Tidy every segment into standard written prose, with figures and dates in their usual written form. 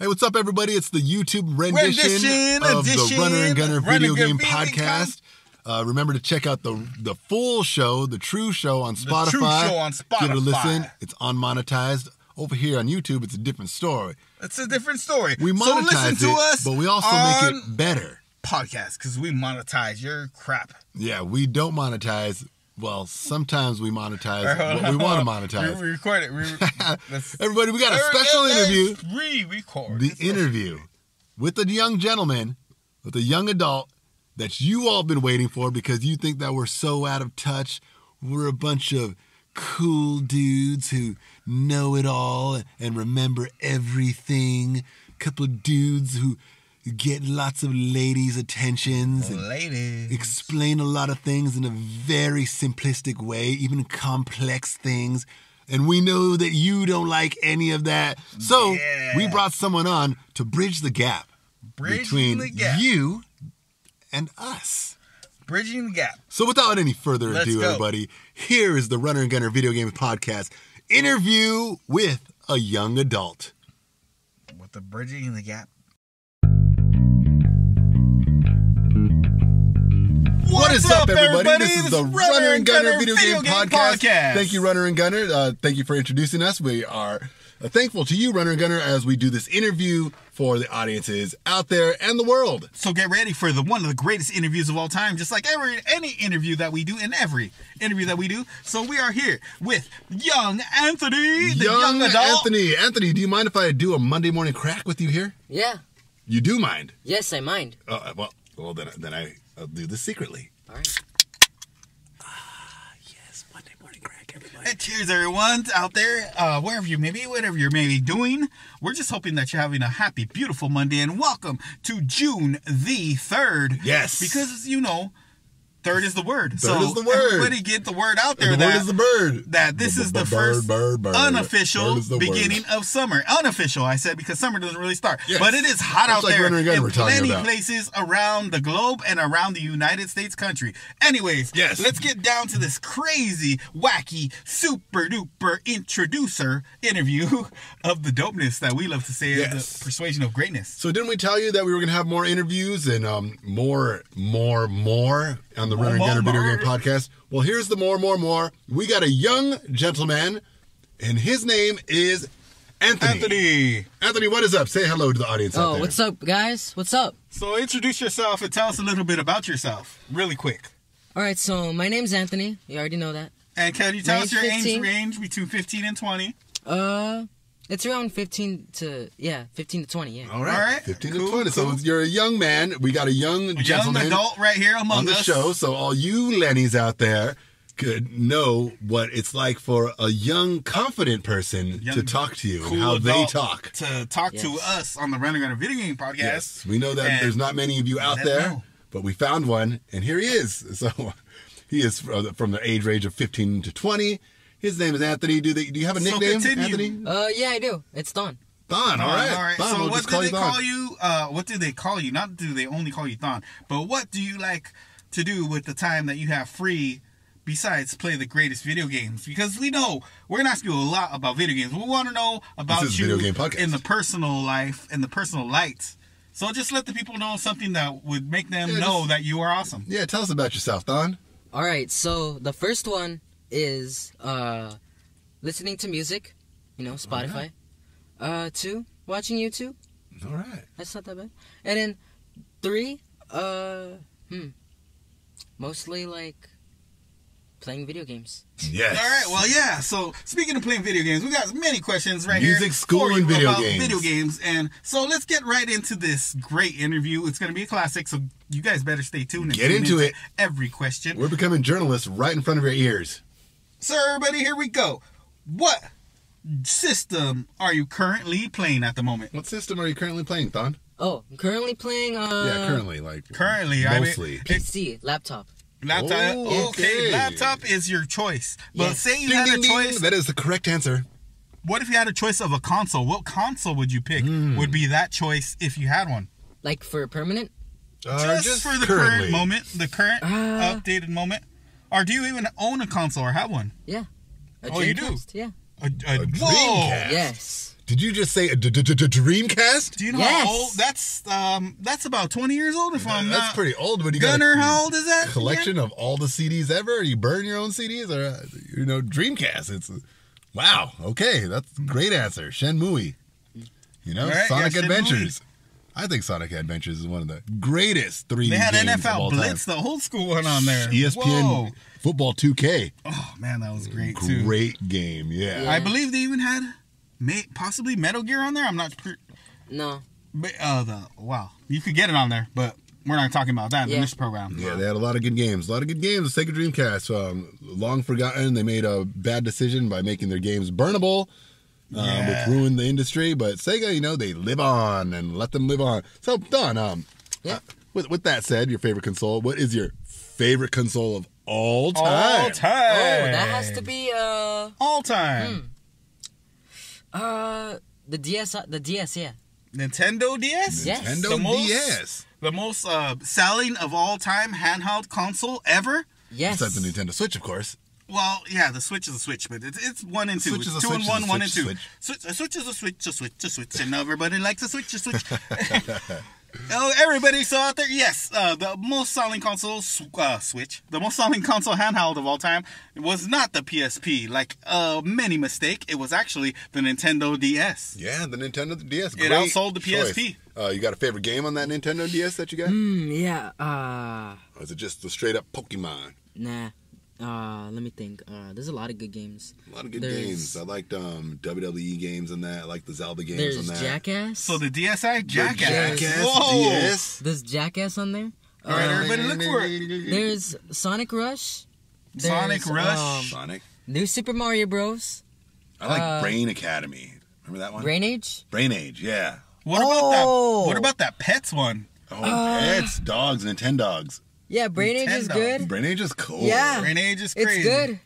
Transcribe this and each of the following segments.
Hey, what's up, everybody? It's the YouTube rendition of the Runner and Gunner Video Game Podcast. Remember to check out the full show, the true show on Spotify. The true show on Spotify. Give it a listen. It's unmonetized. Over here on YouTube, it's a different story. It's a different story. We monetize to us, but we also make it better. Podcast, because we monetize your crap. Yeah, we don't monetize. Well, sometimes we monetize what we want to monetize. We record it. Everybody, we got a special interview. Re-record. The interview with a young gentleman, with a young adult that you all been waiting for because you think that we're so out of touch. We're a bunch of cool dudes who know it all and remember everything. Couple of dudes who get lots of ladies' attentions and explain a lot of things in a very simplistic way, even complex things. And we know that you don't like any of that. So we brought someone on to bridge the gap between you and us. Bridging the gap. So without any further ado, everybody, here is the Runner and Gunner Video Games Podcast interview with a young adult. With the Bridging the Gap. What is up, everybody? This is the Runner and Gunner Video Game Podcast. Thank you, Runner and Gunner. Thank you for introducing us. We are thankful to you, Runner and Gunner, as we do this interview for the audiences out there and the world. So get ready for one of the greatest interviews of all time, just like any interview that we do and every interview that we do. So we are here with young Anthony, the young adult. Anthony, do you mind if I do a Monday morning crack with you here? Yeah. You do mind? Yes, I mind. Well, then I'll do this secretly. All right. Yes, Monday morning crack, everybody. And cheers, everyone out there, whatever you may be doing. We're just hoping that you're having a happy, beautiful Monday, and welcome to June the 3rd. Yes. Because, third is the word. Third is the word. Everybody get the word out there. And the word is the bird. That this is the first unofficial beginning of summer. Unofficial, I said, because summer doesn't really start. Yes. But it is hot out there in plenty places around the globe and around the United States country. Anyways, let's get down to this crazy, wacky, super duper introducer interview of the dopeness that we love to say is the persuasion of greatness. So didn't we tell you that we were going to have more interviews and more on the Runner and Gunner Video Game Podcast? Well, here's the more. We got a young gentleman, and his name is Anthony. Anthony, what is up? Say hello to the audience out there. What's up, guys? What's up? So introduce yourself and tell us a little bit about yourself, really quick. All right, so my name's Anthony. You already know that. And can you tell us your age range between 15 and 20? It's around 15 to 20, yeah. All right. 15 to 20. Cool. So you're a young man. We got a young gentleman. Young adult right here among us. On the show. So all you Lennies out there could know what it's like for a young, confident person to talk to you and how they talk. To talk to us on the Runner and Gunner Video Game Podcast. Yes. We know that there's not many of you out there, but we found one, and here he is. So he is from the age range of 15 to 20. His name is Anthony. Do you have a nickname, Anthony? Yeah, I do. It's Thon. Thon, all right. Thon, so what do they call you? What do they call you? Not do they only call you Thon, but what do you like to do with the time that you have free besides play the greatest video games? Because we know we're going to ask you a lot about video games. We want to know about you in the personal life, in the personal light. So just let the people know something that would make them know that you are awesome. Yeah, tell us about yourself, Thon. All right, so the first one is listening to music, Spotify. Right. 2, watching YouTube. All right. That's not that bad. And then 3, mostly like playing video games. Yes. All right. Well, yeah. So speaking of playing video games, we got many questions right here. Music, school, and video games. Video games. And so let's get right into this great interview. It's going to be a classic, so you guys better stay tuned and get into it. Every question. We're becoming journalists right in front of your ears. So everybody, here we go. What system are you currently playing at the moment? What system are you currently playing, Thon? Oh, I'm currently playing currently, mostly PC, laptop. Laptop. Oh, okay. Laptop is your choice. But say you had a choice. That is the correct answer. What if you had a choice of a console? What console would you pick? Would be that choice if you had one? Like for permanent? Just for the current moment, the current updated moment. Or do you even own a console or have one? Yeah. You do? Yeah. A Dreamcast? Yes. Did you just say a Dreamcast? Do you know how old? That's about 20 years old. If I'm not. That's pretty old. But you Gunner, how old is that? Collection of all the CDs ever. You burn your own CDs, or Dreamcast. It's wow. Okay, that's a great answer. Shenmue. Right, Sonic Adventures. I think Sonic Adventures is one of the greatest 3D games. They had NFL Blitz, the old school one on there. ESPN Football 2K. Oh man, that was great too. Great game, yeah. I believe they even had possibly Metal Gear on there. I'm not. No. But you could get it on there, but we're not talking about that in this program. Yeah, they had a lot of good games. The Sega Dreamcast. Long forgotten. They made a bad decision by making their games burnable. Which ruined the industry, but Sega, they live on and let them live on. So, Don, with that said, your favorite console, what is your favorite console of all time? All time. Oh, that has to be all time. The DS, yeah. Nintendo DS? Yes. Nintendo DS. The most selling of all time handheld console ever? Yes. Besides the Nintendo Switch, of course. Well, yeah, the Switch is a Switch, but it's 1 and 2. Switch is a 2 switch and 1, 1 and 2. Switch. A Switch is a Switch, and everybody likes a Switch. Oh, everybody saw out there. Yes, the most selling console Switch, the most selling console handheld of all time was not the PSP. Like many mistake, it was actually the Nintendo DS. Yeah, the Nintendo DS. It outsold the PSP. You got a favorite game on that Nintendo DS that you got? Yeah. Or is it just the straight up Pokemon? Nah. Let me think. There's a lot of good games. A lot of good games. I liked WWE games and that. I like the Zelda games there's and that. Jackass. So the DSi? Jackass. Whoa. DS. There's Jackass on there. All right, everybody look for it. There's Sonic Rush. Sonic Rush. Sonic. New Super Mario Bros. I like Brain Academy. Remember that one? Brain Age? Brain Age, yeah. What about that Pets one? Oh, Pets, dogs, Nintendogs. Yeah, Brain Age is good. Brain Age is cool. Yeah. Brain Age is crazy. It's good.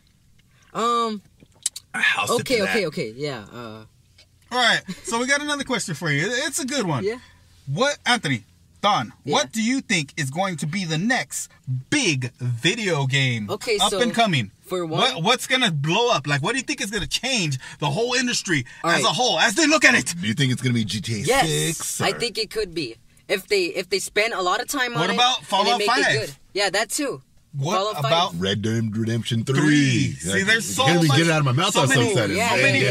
Okay, yeah. All right, so we got another question for you. It's a good one. Yeah. Anthony, Don, what do you think is going to be the next big video game up and coming? For one, what's going to blow up? Like, what do you think is going to change the whole industry as a whole, as they look at it? Do you think it's going to be GTA 6? I think it could be. If they spend a lot of time on it. What about Fallout 5? Good. Yeah, that too. What about Red Dead Redemption 3? See, there's so much. Get it out of my mouth. So many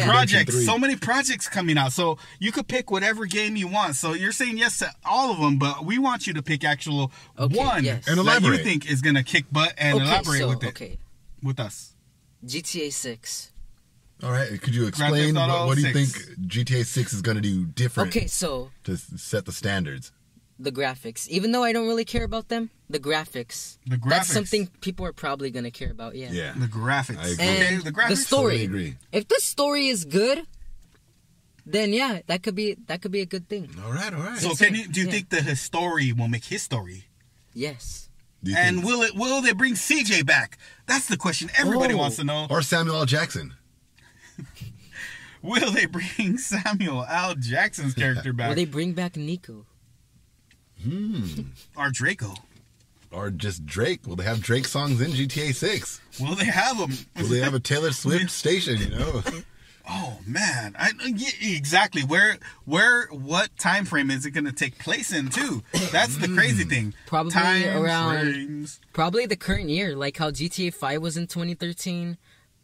projects. So many projects coming out. So you could pick whatever game you want. So you're saying yes to all of them, but we want you to pick one and elaborate. that you think is gonna kick butt and elaborate with it. With us. GTA 6. All right. Could you explain what do you think GTA 6 is gonna do different? Okay, so to set the standards. The graphics. Even though I don't really care about them, the graphics. That's something people are probably going to care about, yeah. Yeah. The graphics. I agree. And the graphics. The story. Totally agree. If the story is good, then yeah, that could be a good thing. All right. So do you think the story will make history? Yes. And will they bring CJ back? That's the question everybody wants to know. Or Samuel L. Jackson. Will they bring Samuel L. Jackson's character back? Will they bring back Nico? Or Draco. Or just Drake. Will they have Drake songs in GTA 6? Will they have them? Will they have a Taylor Swift station, Oh, man. Exactly. What time frame is it going to take place in, too? That's the crazy thing. Probably probably the current year, like how GTA 5 was in 2013.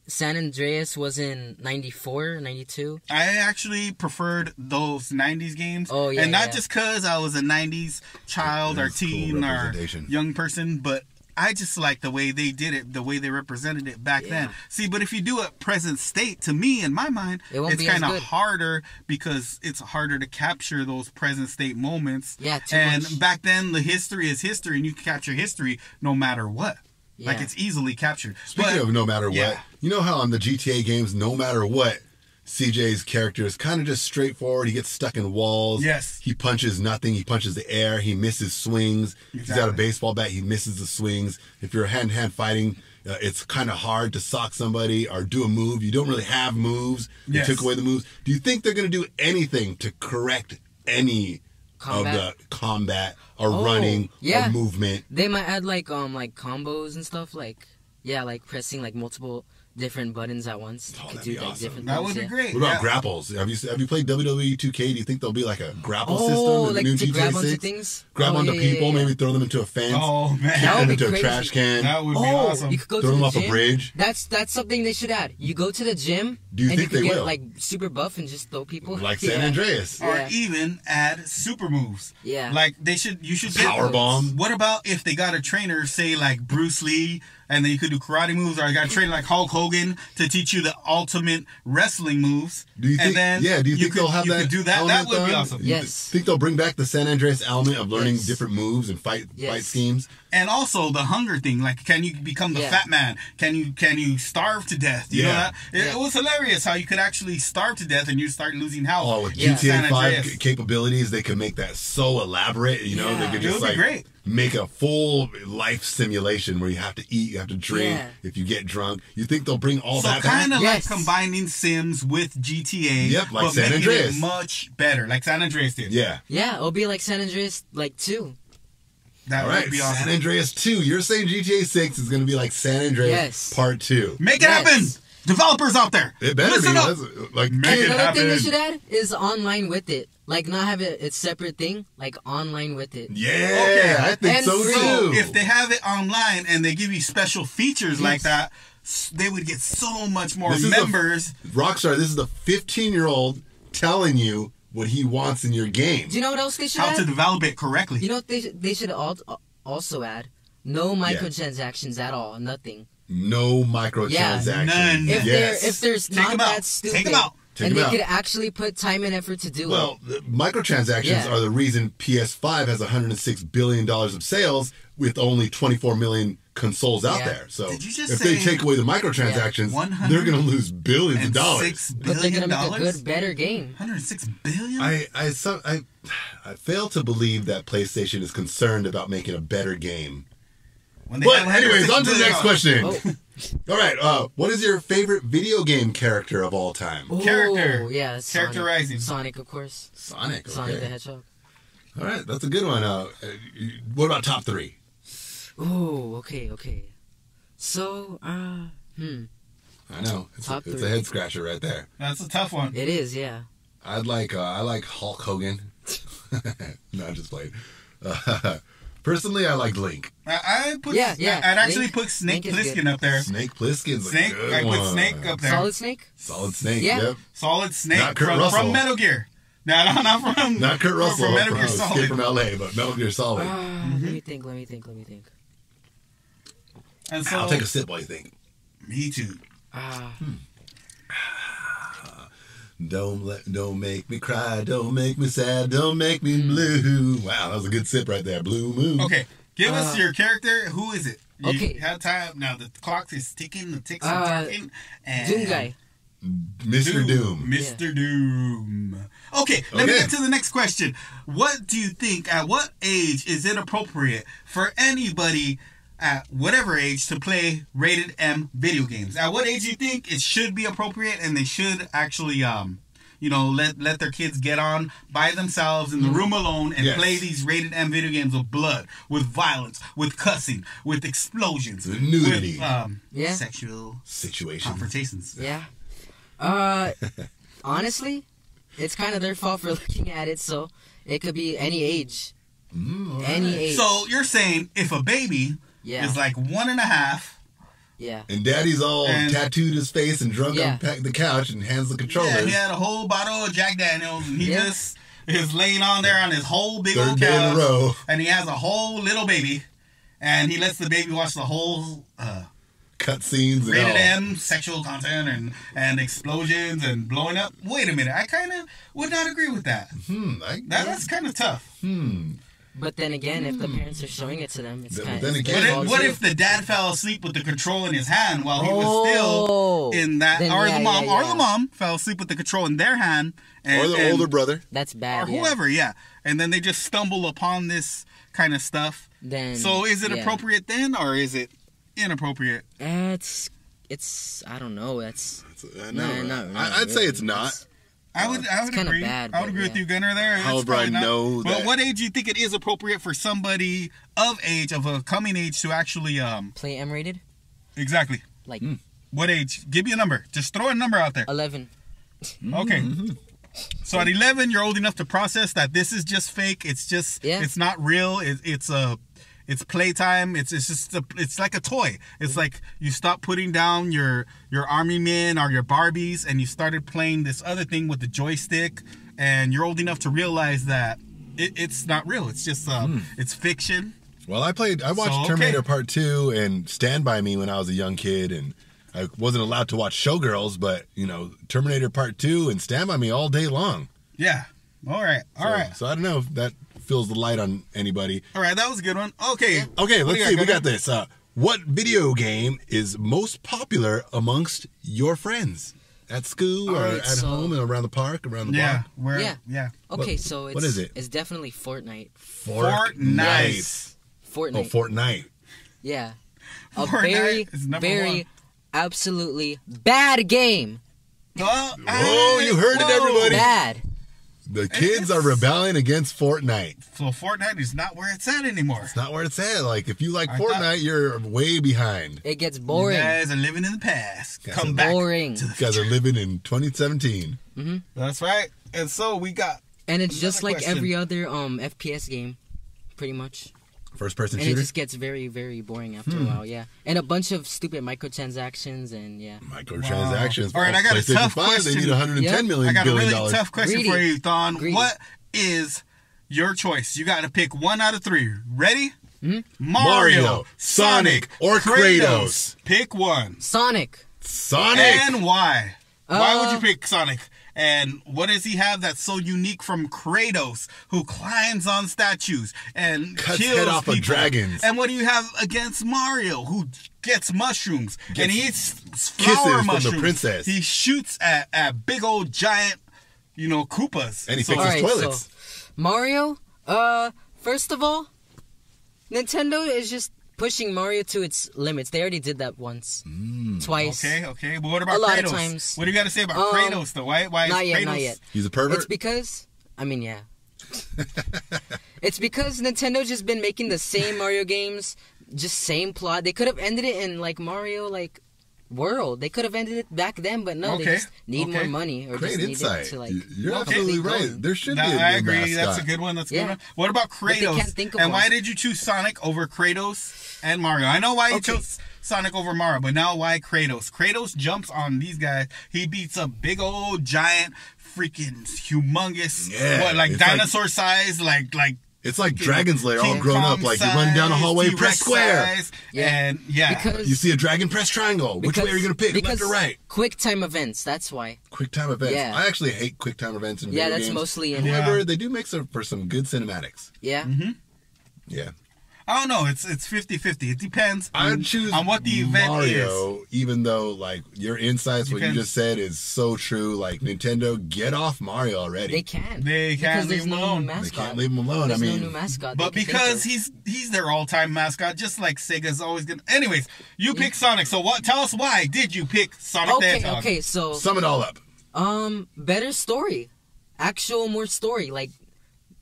San Andreas was in 94, 92. I actually preferred those 90s games. Oh, yeah. And not just because I was a 90s child or teen or young person, but I just like the way they did it, the way they represented it back then. See, but if you do it present state, to me, in my mind, it's kind of harder because it's harder to capture those present state moments. Yeah, and back then, the history is history, and you can capture history no matter what. Yeah. Like, it's easily captured. Speaking of no matter what, you know how on the GTA games, no matter what, CJ's character is kind of just straightforward. He gets stuck in walls. Yes. He punches nothing. He punches the air. He misses swings. Exactly. He's got a baseball bat. He misses the swings. If you're hand-to-hand fighting, it's kind of hard to sock somebody or do a move. You don't really have moves. They took away the moves. Do you think they're going to do anything to correct any of the combat or running or movement? They might add like combos and stuff, like pressing like multiple different buttons at once. Oh, could that'd be like awesome. different That things, would be great. What about grapples? Have you played WWE 2K? Do you think there'll be like a grapple system in like the new to GTA grab 6? onto things? Grab onto people, maybe throw them into a fence. Oh man, kick them into crazy. a trash can. That would be awesome. You could go throw to them the off gym. a bridge. That's something they should add. You go to the gym Do you and think you could they get will? like super buff and just throw people. Like San Andreas. Or Yeah. even add super moves. Yeah. Like you should get Power bomb. What about if they got a trainer, say like Bruce Lee, and then you could do karate moves, or you got a trainer like Hulk Hogan to teach you the ultimate wrestling moves. Do you think? And then Do you think they'll have that? You could do that. That would be awesome. Yes. Think they'll bring back the San Andreas element of learning different moves and fight schemes? And also the hunger thing, like can you become the fat man? Can you starve to death? You know that? It was hilarious how you could actually starve to death and you start losing health. Oh, with GTA 5 capabilities, they could make that so elaborate. You know, they could just like make a full life simulation where you have to eat, you have to drink. If you get drunk, you think they'll bring all that back? So kind of like combining Sims with GTA. Yep, like but San making Andreas. it much better, like San Andreas did. Yeah. Yeah, it'll be like San Andreas like 2. That would be awesome. San Andreas 2. You're saying GTA 6 is going to be like San Andreas Part 2. Make it happen! Developers out there! It better Listen be. up. Like, make it Another happen. thing they should add is online with it. Like, not have it its separate thing, like online with it. Yeah, I think And so free. too. If they have it online and they give you special features like that, they would get so much more members. Rockstar, this is the 15-year-old telling you what he wants in your game. Do you know what else they should How add? to develop it correctly. You know what they should also add? No microtransactions at all. Nothing. No microtransactions. None. If there's not that stupid. Take them out. And they could actually put time and effort to do it. Well, microtransactions are the reason PS5 has $106 billion of sales with only 24 million consoles out there. So if they take away the microtransactions, they're going to lose billions of dollars. But they're going to make a good, better game. $106 billion? I fail to believe that PlayStation is concerned about making a better game. But anyways, on to the next question. All right, what is your favorite video game character of all time? Character. Yeah, characterizing. Sonic, of course. Sonic the Hedgehog. All right, that's a good one. What about top 3? Oh, okay. So, I know. It's a head scratcher right there. That's a tough one. It is, yeah. I like Hulk Hogan. No, I'm just playing. Personally, I like Link. I'd actually put Snake Plissken up there. Snake Plissken's a good one. I put Snake up there. Solid Snake? Solid Snake, yep. Solid Snake not Kurt Russell. From Metal Gear. No, not from... Not Kurt Russell. From Metal Gear Solid. Escape from L.A., but Metal Gear Solid. Let me think. And so, I'll take a sip while you think. Me too. Don't make me cry, don't make me sad, don't make me blue. Wow, that was a good sip right there. Blue Moon. Okay, give us your character. Who is it? You have time. Now the clock is ticking, the ticks are ticking. Doom guy. Mr. Doom. Mr. Doom. Okay, let me get to the next question. What do you think, at what age is it appropriate for anybody at whatever age to play rated M video games? At what age do you think it should be appropriate and they should actually let their kids get on by themselves in the room alone and play these rated M video games with blood, with violence, with cussing, with explosions, with nudity, with sexual situations, confrontations. Yeah. Honestly, it's kind of their fault for looking at it, so it could be any age. Any age. So you're saying if a baby is like 1.5. Yeah. And daddy's all tattooed his face and drunk on the couch and hands the controllers. Yeah, he had a whole bottle of Jack Daniels and he just is laying on there on his whole big old couch. And he has a whole little baby. And he lets the baby watch the whole cutscenes and rated M sexual content and explosions and blowing up. Wait a minute. I kind of would not agree with that. That's kind of tough. But then again, if the parents are showing it to them, it's kind of... But what if the dad fell asleep with the control in his hand while he was still in that... Then, or the mom fell asleep with the control in their hand. Or the older brother. That's bad, or whoever, and then they just stumble upon this kind of stuff. Then, so is it appropriate then, or is it inappropriate? It's I don't know. I'd say it's not. I would agree. Bad, I would agree with you, Gunnar, there. However, I know that... But what age do you think it is appropriate for somebody of a coming age, to actually... play M-rated? Exactly. Like What age? Give me a number. Just throw a number out there. 11. Okay. So at 11, you're old enough to process that this is just fake. It's just, it's not real. It's playtime. It's like a toy. It's like you stop putting down your army men or your Barbies and you started playing this other thing with the joystick, and you're old enough to realize that it's not real. It's just it's fiction. Well, I watched Terminator Part 2 and Stand By Me when I was a young kid, and I wasn't allowed to watch Showgirls, but, Terminator Part 2 and Stand By Me all day long. Yeah. All right. So I don't know if that fills the light on anybody. All right, that was a good one. Okay. Okay, let's see. We got this. What video game is most popular amongst your friends? At school or at home and around the park, around the block? Yeah. Okay, so what is it? It's definitely Fortnite. Fortnite. Oh, Fortnite. Yeah. Fortnite is number very, absolutely bad game. Whoa, you heard it, everybody. Bad. The kids are rebelling against Fortnite. So Fortnite is not where it's at anymore. It's not where it's at. Like, if you like Fortnite, you're way behind. It gets boring. You guys are living in the past. Come back. Boring. You guys are living in 2017. Mm-hmm. That's right. And so we got... And it's just like every other FPS game, pretty much. First-person shooter? And it just gets very, very boring after a while, yeah. And a bunch of stupid microtransactions and, Microtransactions. All right, I got a tough question. They need $110 million. I got a really tough question for you, Thon. What is your choice? You got to pick one out of 3. Ready? Mm-hmm. Mario, Sonic, or Kratos. Pick one. Sonic. And why? Why would you pick Sonic? And what does he have that's so unique from Kratos, who climbs on statues and cuts kills head off people? Of dragons? And what do you have against Mario, who gets mushrooms and he eats kisses flower mushrooms from the princess? He shoots at big old giant, Koopas. And he fixes toilets. So, Mario, first of all, Nintendo is just pushing Mario to its limits. They already did that once. Twice. Okay. But what about Kratos? A lot of times. What do you got to say about Kratos, though? Why not is yet, Kratos... Not yet. He's a pervert? It's because... yeah. It's because Nintendo just been making the same Mario games, just same plot. They could have ended it in, Mario, World. They could have ended it back then, but no, they just need more money. Or Great just insight. To, You're absolutely right. There should be a new I agree. mascot. That's a good one. That's a good one. What about Kratos? And why did you choose Sonic over Kratos and Mario? I know why you chose Sonic over Mario, but now why Kratos? Kratos jumps on these guys. He beats up big old giant freaking humongous dinosaur size it's like Dragon's Lair all grown up. Like, you're running down a hallway, press square. And because, you see a dragon, press triangle. Which way are you going to pick, left or right? Quick time events, that's why. Quick time events. Yeah. I actually hate quick time events in video games. Yeah, that's mostly in... However, they do make for some good cinematics. Yeah. Mm-hmm. Yeah. I don't know. It's 50-50. It depends I'd choose on what the event Mario, is. Even though, your insights, what you just said is so true. Nintendo, get off Mario already. They can't. They can't leave him alone. They can't leave him alone. There's no new mascot. But because he's their all-time mascot, just like Sega's always gonna... Anyways, you pick Sonic. So tell us why did you pick Sonic the Hedgehog? Okay, so... Sum it all up. Better story. More story.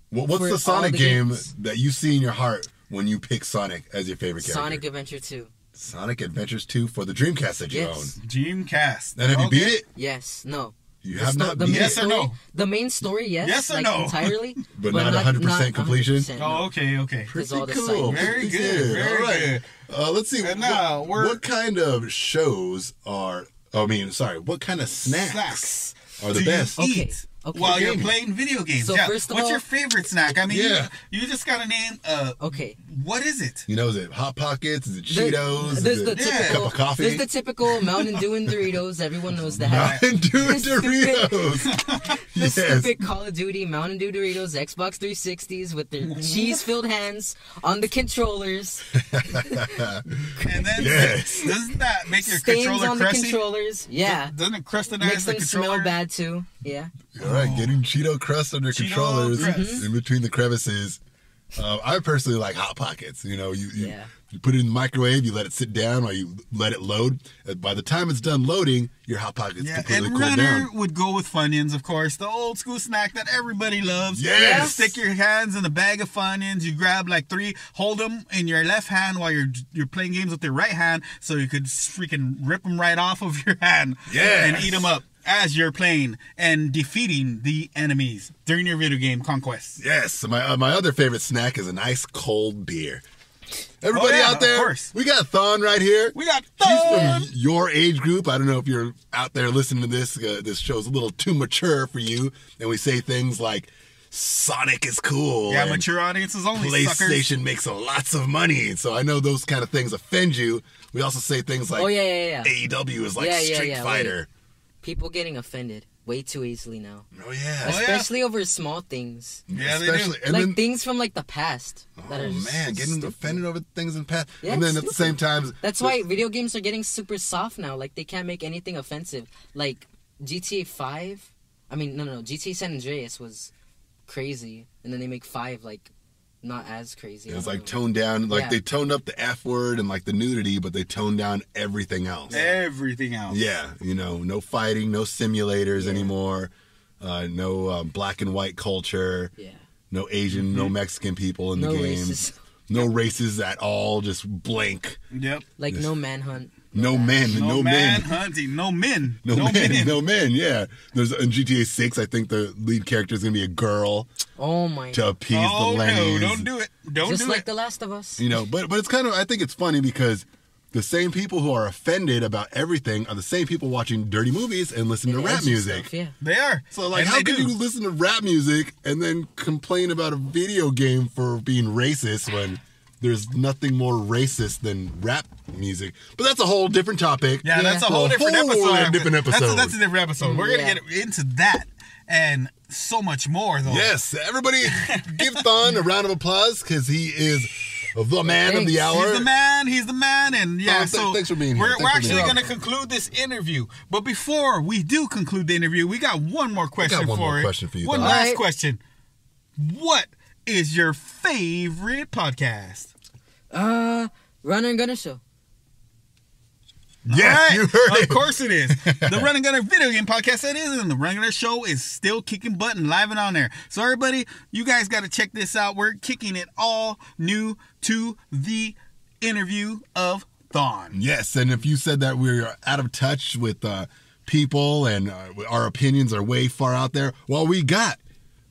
What's the Sonic game that you see in your heart when you pick Sonic as your favorite character? Sonic Adventure 2. Sonic Adventures 2 for the Dreamcast that you own. Dreamcast. And have you beat it? Yes. No. You have not beat it? Yes or no? The main story, yes. Yes or no? Entirely. but not 100% completion? 100%, no. Oh, okay. Pretty all cool. Very good. All right. Let's see. And now what kind of shows are... what kind of snacks are the best? Okay. While you're playing video games. So first of what's all, your favorite snack? You just gotta name. What is it? Is it Hot Pockets? Is it Cheetos? There's the typical cup of coffee. There's the typical Mountain Dew and Doritos. Everyone knows that. Mountain Dew and Doritos. The stupid Call of Duty Mountain Dew Doritos Xbox 360s with their cheese-filled hands on the controllers. And then doesn't that make your stains controller on crusty? The controllers? Yeah. Doesn't it crustinize Makes the them controller? smell bad too. Yeah. All right, getting Cheeto crust under controllers in between the crevices. I personally like Hot Pockets. You You put it in the microwave, you let it sit down while you let it load. By the time it's done loading, your Hot Pocket's completely cooled down. And Runner would go with Funyuns, of course, the old school snack that everybody loves. Yes! You stick your hands in a bag of Funyuns, you grab like 3, hold them in your left hand while you're playing games with your right hand, so you could freaking rip them right off of your hand and eat them up as you're playing and defeating the enemies during your video game conquests. Yes, my other favorite snack is a nice cold beer. Everybody out there, we got Thon right here. We got Thon. He's from your age group. I don't know if you're out there listening to this. This show's a little too mature for you. And we say things like, Sonic is cool. Yeah, mature audiences only, PlayStation suckers. makes lots of money. So I know those kind of things offend you. We also say things like, AEW is like Street Fighter. People getting offended way too easily now. Oh, yeah. Especially over small things. Yeah, especially. And like things from like the past. Oh, man, getting stupid. Offended over things in the past. Yeah, and then at the same time... That's why video games are getting super soft now. Like, they can't make anything offensive. Like, GTA 5... I mean, no. GTA San Andreas was crazy. And then they make 5, like... not as crazy. It was like toned down, like they toned up the F word and like the nudity, but they toned down everything else. Everything else. Yeah, no fighting, no simulators anymore, no black and white culture, no Asian, no Mexican people in the game, no races at all, just blank. Yep. Like no manhunt. No men, no men hunting, no men, no men. Yeah, there's in GTA 6. I think the lead character is gonna be a girl. Oh my! To appease the ladies. No, don't do it. Just like The Last of Us. But it's kind of, I think it's funny because the same people who are offended about everything are the same people watching dirty movies and listening to rap music. Stuff, They are. So like, how can you listen to rap music and then complain about a video game for being racist when there's nothing more racist than rap music? But that's a whole different topic. Yeah, that's a whole different episode. That's a different episode. We're going to get into that and so much more, though. Yes. Everybody give Thon a round of applause because he is the man of the hour. He's the man. And yeah, thanks for being here. We're actually going to conclude this interview. But before we do conclude the interview, we got one more question for you. One last question. What is your favorite podcast? Runner and Gunner Show. Yeah, right. You heard it. Of course it is. The Run and Gunner video game podcast, that is, and the Run and Gunner Show is still kicking butt and live and on there. So everybody, you guys got to check this out. We're kicking it all new to the interview of Thon. Yes, and if you said that we're out of touch with people and our opinions are way far out there, well, we got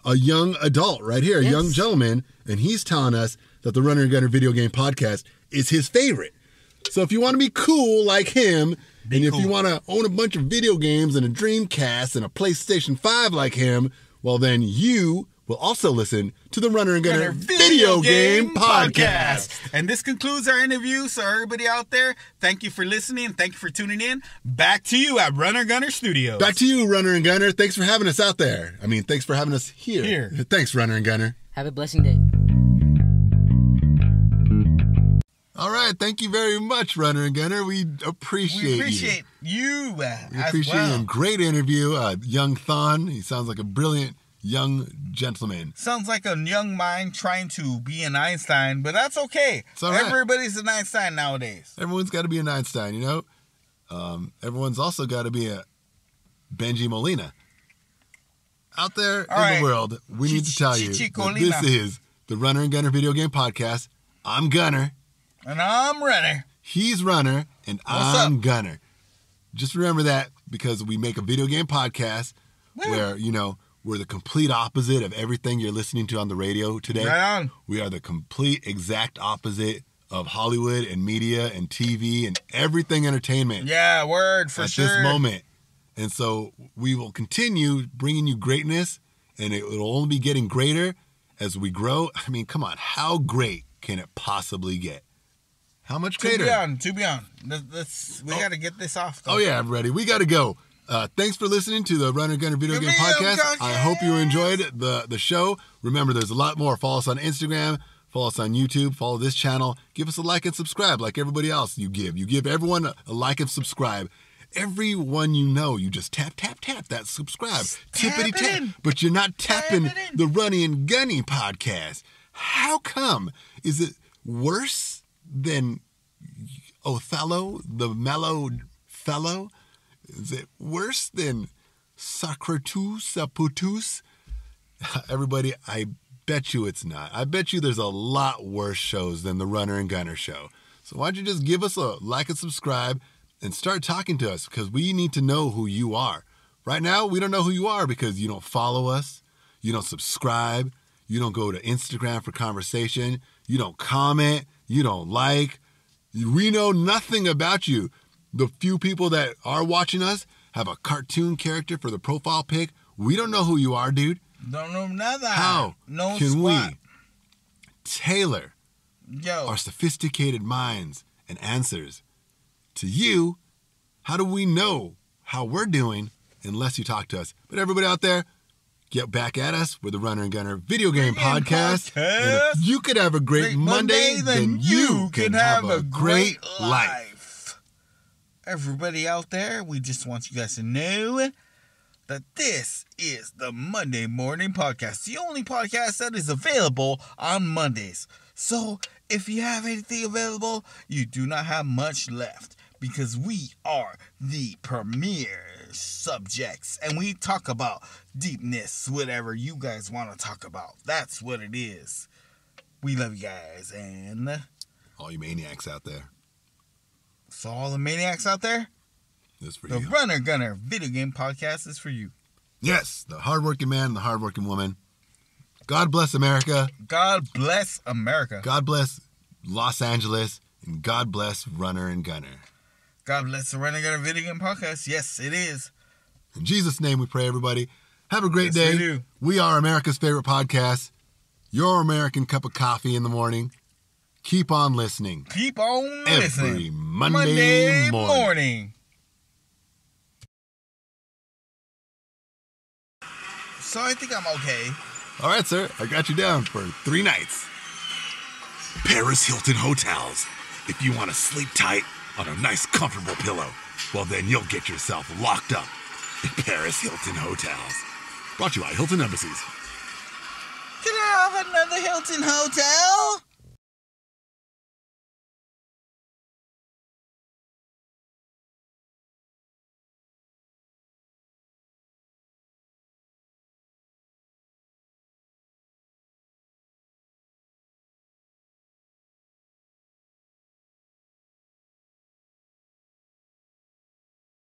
a young adult right here, a young gentleman, and he's telling us that the Runner and Gunner video game podcast is his favorite. So if you want to be cool like him, and if you want to own a bunch of video games and a Dreamcast and a PlayStation 5 like him, well then you will also listen to the Runner and Gunner video game podcast. And this concludes our interview. So everybody out there, thank you for listening. Thank you for tuning in. Back to you at Runner Gunner Studios. Back to you, Runner and Gunner. Thanks for having us out there. I mean, thanks for having us here. Thanks, Runner and Gunner. Have a blessing day. All right, thank you very much, Runner and Gunner. We appreciate you. We appreciate you. Great interview. Young Thon. He sounds like a brilliant young gentleman. Sounds like a young mind trying to be an Einstein, but that's okay. Right. Everybody's an Einstein nowadays. Everyone's got to be an Einstein, Everyone's also got to be a Benji Molina. Out there in the world, we need to tell you that this is the Runner and Gunner video game podcast. I'm Gunner. And I'm Runner. He's Runner, and I'm Gunner. Just remember that because we make a video game podcast where, we're the complete opposite of everything you're listening to on the radio today. Right on. We are the complete exact opposite of Hollywood and media and TV and everything entertainment. Yeah, word for sure. At this moment. And so we will continue bringing you greatness, and it will only be getting greater as we grow. I mean, come on. How great can it possibly get? How much greater? To be on. We got to get this off, though. Oh, yeah, I'm ready. We got to go. Thanks for listening to the Runner Gunner Video Game Podcast. I hope you enjoyed the show. Remember, there's a lot more. Follow us on Instagram. Follow us on YouTube. Follow this channel. Give us a like and subscribe like everybody else you give. You give everyone a like and subscribe. Everyone you just tap that subscribe. Tippity tap. But you're not tapping the Runny and Gunny Podcast. How come? Is it worse than Othello, the mellow fellow? Is it worse than Socrates, Saputus? Everybody, I bet you it's not. I bet you there's a lot worse shows than the Runner and Gunner show. So why don't you just give us a like and subscribe and start talking to us, because we need to know who you are. Right now, we don't know who you are because you don't follow us, you don't subscribe, you don't go to Instagram for conversation, you don't comment, you don't like. We know nothing about you. The few people that are watching us have a cartoon character for the profile pic. We don't know who you are, dude. Don't know nothing. How no can squat. we tailor our sophisticated minds and answers to you? How do we know how we're doing unless you talk to us? But everybody out there, get back at us. We're the Runner and Gunner Video Game Podcast. And if you could have a great Monday, then you can have a great life. Everybody out there, we just want you guys to know that this is the Monday Morning Podcast, the only podcast that is available on Mondays. So if you have anything available, you do not have much left, because we are the premier subjects and we talk about deepness, whatever you guys want to talk about. That's what it is. We love you guys, and all you maniacs out there. So all the maniacs out there, this for the you. Runner Gunner Video Game Podcast is for you. Yes, the hardworking man and the hardworking woman. God bless America. God bless America. God bless Los Angeles, and God bless Runner and Gunner. God bless the Runner Gunner Video Game Podcast. Yes, it is. In Jesus' name we pray, everybody. Have a great day. We are America's favorite podcast. Your American cup of coffee in the morning. Keep on listening. Keep on listening. Every Monday morning. So I think I'm okay. All right, sir. I got you down for 3 nights. Paris Hilton Hotels. If you want to sleep tight on a nice, comfortable pillow, well, then you'll get yourself locked up in Paris Hilton Hotels. Brought to you by Hilton Embassies. Can I have another Hilton Hotel?